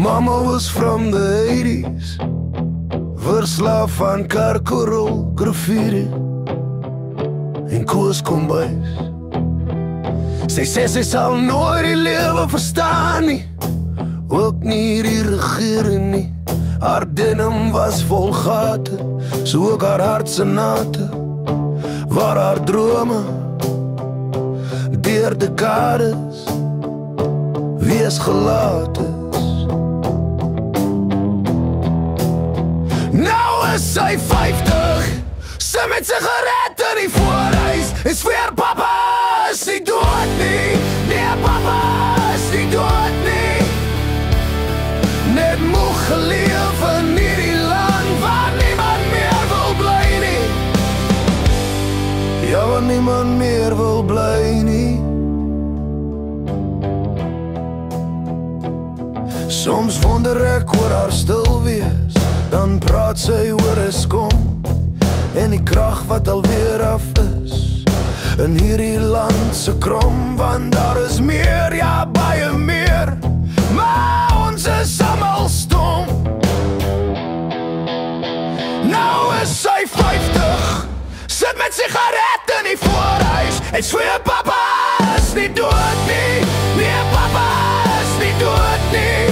Mama was from the 80s, verslaaf aan karkorrel, graffiti en Koos kombuis. Sy sê sy sal nooit die lewe verstaan nie, ook nie die regering nie. Haar denim was vol gate, so ook haar hartsenate, waar haar drome deur dekades wees gelaat is. Nou is sy 50, sy met sigaret in die voorhuis, en sweer papa is nie dood nie, nee papa is nie dood nie. Net moeg geleef in hierdie land waar niemand meer wil bly nie. Ja, waar niemand meer wil bly nie. Soms wonder ek oor haar stil wees, dan praat sy oor 'n skom en die krag wat alweer af is in hierdie land se krom, want daar is meer, ja baie meer, maar ons is almal stom. Nou is sy 50, sit met sigaret in die voorhuis, en sweer papa is nie dood nie, nee papa is nie dood nie.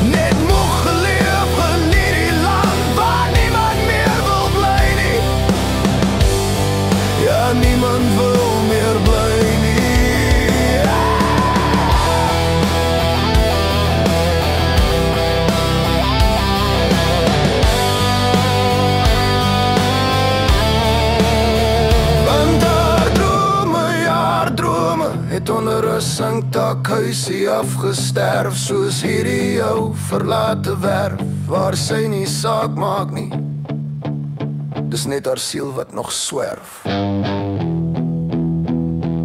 Net moeg geleef in hierdie land waar niemand meer wil bly nie. Ja, niemand wil meer bly nie. Het onder 'n sinktakhuisie afgesterf, soos hierdie jou verlate werf, waar sy nie saak maak nie, dis net haar siel wat nog swerf.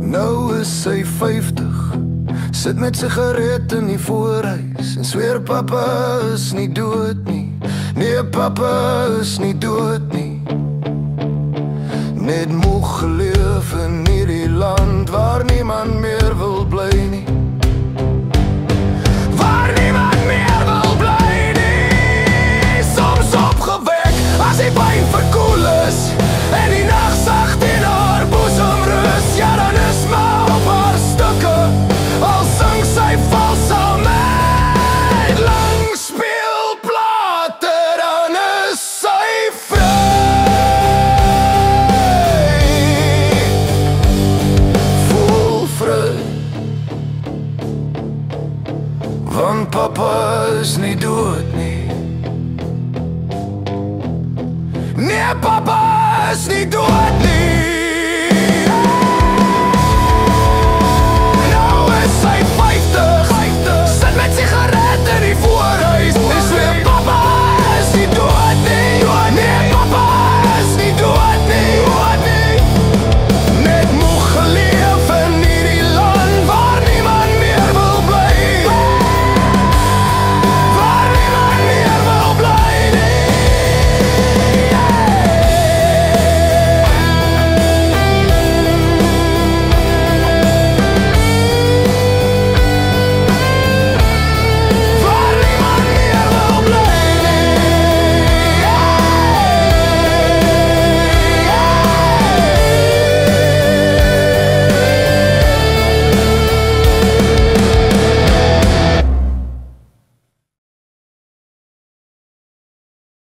Nou is sy 50, sit met sigaret in die voorhuis, en sweer papa is nie dood nie, nee papa is nie dood nie. Net moeg geleef in hierdie land waar niemand meer wil bly nie. Waar niemand meer wil bly nie. Soms opgewek as die pyn verkoel is en die nag sacht in haar boesem rus, ja dan is maar op haar stukke, al sing sy vals al met lang speelplate, dan is sy vry. Want papa is nie dood nie, nee papa is nie dood nie.